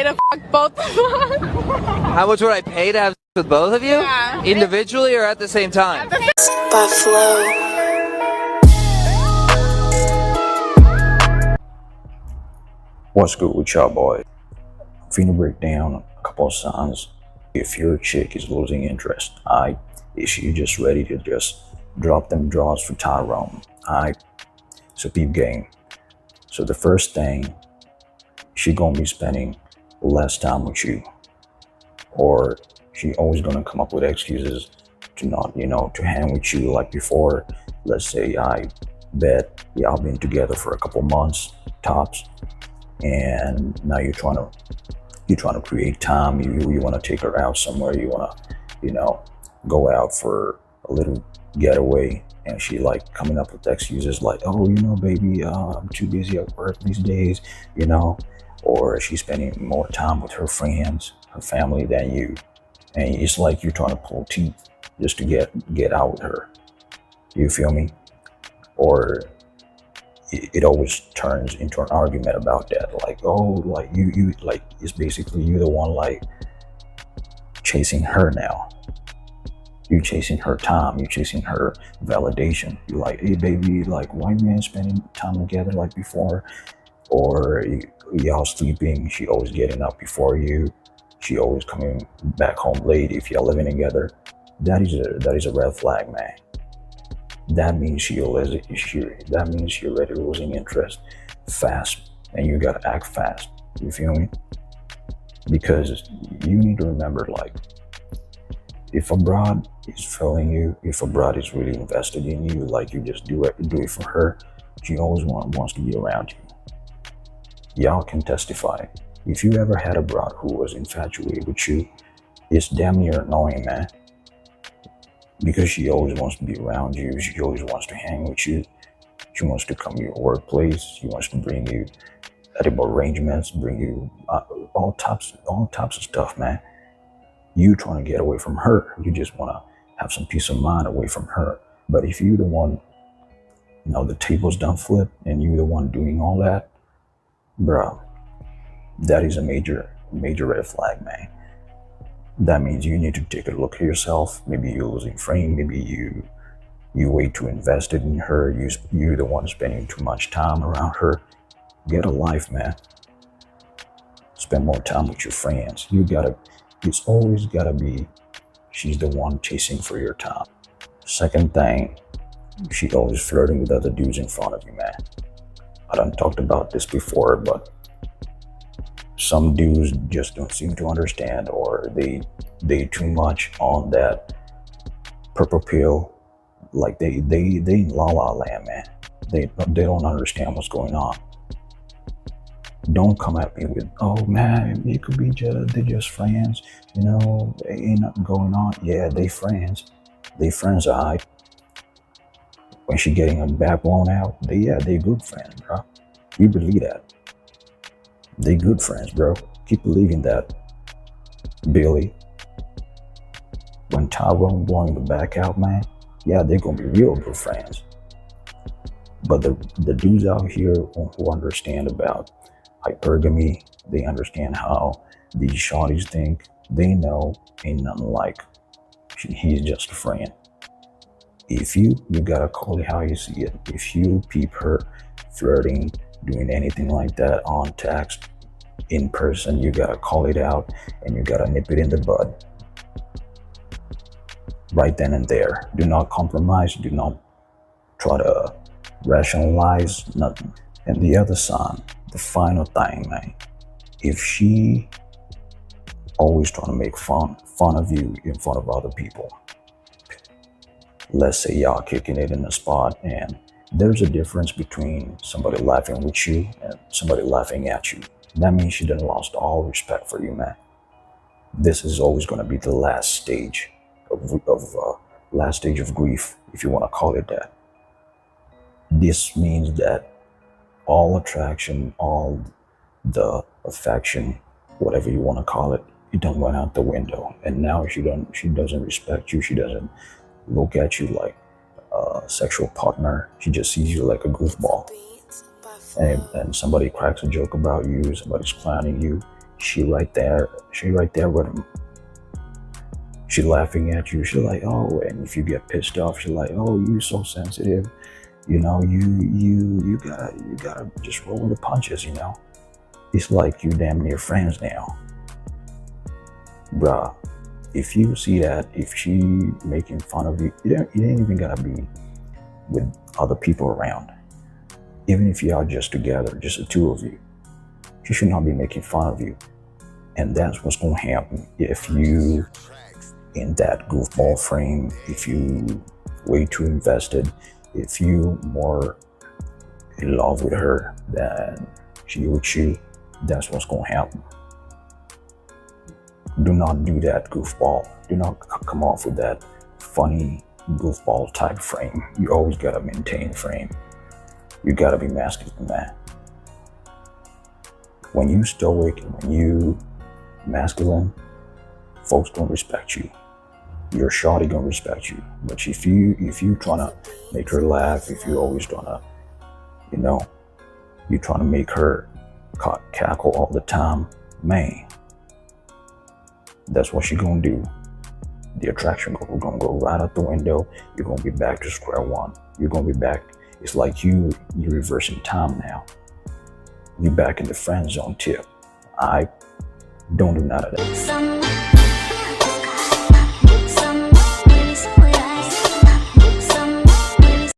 to fuck both of us. How much would I pay to have sex with both of you? Yeah. Individually or at the same time? Buffalo. What's good with y'all boys? I'm finna break down a couple of signs if your chick is losing interest. Is she just ready to just drop them draws for Tyrone? So peep game. So the first thing, she gonna be spending less time with you, or she always gonna come up with excuses to not, to hang with you like before. Let's say I bet y'all been together for a couple months tops, and now you're trying to create time. You want to take her out somewhere. You want to go out for a little getaway, and she like coming up with excuses like, oh, baby, I'm too busy at work these days, or she's spending more time with her friends, her family than you, and it's like you're trying to pull teeth just to get out with her. You feel me? Or it always turns into an argument about that, like, oh, like you like, it's basically you the one like chasing her now. You chasing her time, you chasing her validation. You like, hey baby, like, why we ain't spending time together like before? Or y'all sleeping, she always getting up before you, she always coming back home late if y'all living together. That is a red flag, man. That means you're already losing interest fast, and you gotta act fast. You feel me? Because you need to remember, like, if a broad is feeling you, if a broad is really invested in you, like you just do it for her, she always wants to be around you. Y'all can testify. If you ever had a broad who was infatuated with you, it's damn near annoying, man. Because she always wants to be around you. She always wants to hang with you. She wants to come to your workplace. She wants to bring you edible arrangements, bring you all types of stuff, man. You trying to get away from her. You just want to have some peace of mind away from her. But if you the one, the table's done flip, and you the one doing all that, bro, that is a major red flag, man. That means you need to take a look at yourself. Maybe you're losing frame. Maybe you way too invested in her. You're the one spending too much time around her. Get a life, man. Spend more time with your friends. It's always gotta be, she's the one chasing for your time. Second thing, she always flirting with other dudes in front of you, man. I done talked about this before, but some dudes just don't seem to understand, or they too much on that purple pill. Like they in la la land, man. They don't understand what's going on. Don't come at me with, oh man, it could be they're just friends, ain't nothing going on. Yeah, they friends, alright. When she getting her back blown out, they good friends, bro. You believe that? They good friends, bro. Keep believing that, Billy. When Tyrone blowing the back out, man, yeah, they're gonna be real good friends. But the dudes out here who understand about hypergamy, they understand how these shawties think, they know ain't nothing like he's just a friend. If you gotta call it how you see it. If you peep her flirting, doing anything like that on text, in person, you gotta call it out, and you gotta nip it in the bud right then and there. Do not compromise. Do not try to rationalize nothing. And the other sign, the final thing, man, if she always trying to make fun of you in front of other people, let's say y'all kicking it in the spot, and there's a difference between somebody laughing with you and somebody laughing at you. That means she done lost all respect for you, man. This is always going to be the last stage of grief, if you want to call it that. This means that all attraction, all the affection, whatever you want to call it, it done went out the window. And now she doesn't respect you. She doesn't look at you like a sexual partner. She just sees you like a goofball. And somebody cracks a joke about you, somebody's clowning you, She right there with him. She laughing at you. She like, oh, and if you get pissed off, she like, oh, you so sensitive. You know, you gotta just roll with the punches, you know. It's like you damn near friends now. Bruh, if you see that, if she making fun of you, you ain't even gotta be with other people around. Even if you are just together, just the two of you, she should not be making fun of you. And that's what's gonna happen if you in that goofball frame, if you way too invested, if you more in love with her than she with you, that's what's gonna happen. Do not do that goofball. Do not come off with that funny goofball type frame. You always gotta maintain frame. You gotta be masculine, man. When you stoic and when you masculine, folks gonna respect you. Your shawty gonna respect you. But if you tryna make her laugh, if you always tryna, you know, you tryna make her cackle all the time, man, that's what she gonna do. The attraction gonna go right out the window. You're gonna be back to square one. You're gonna be back. It's like you're reversing time now. You back in the friend zone tip. I don't do none of that.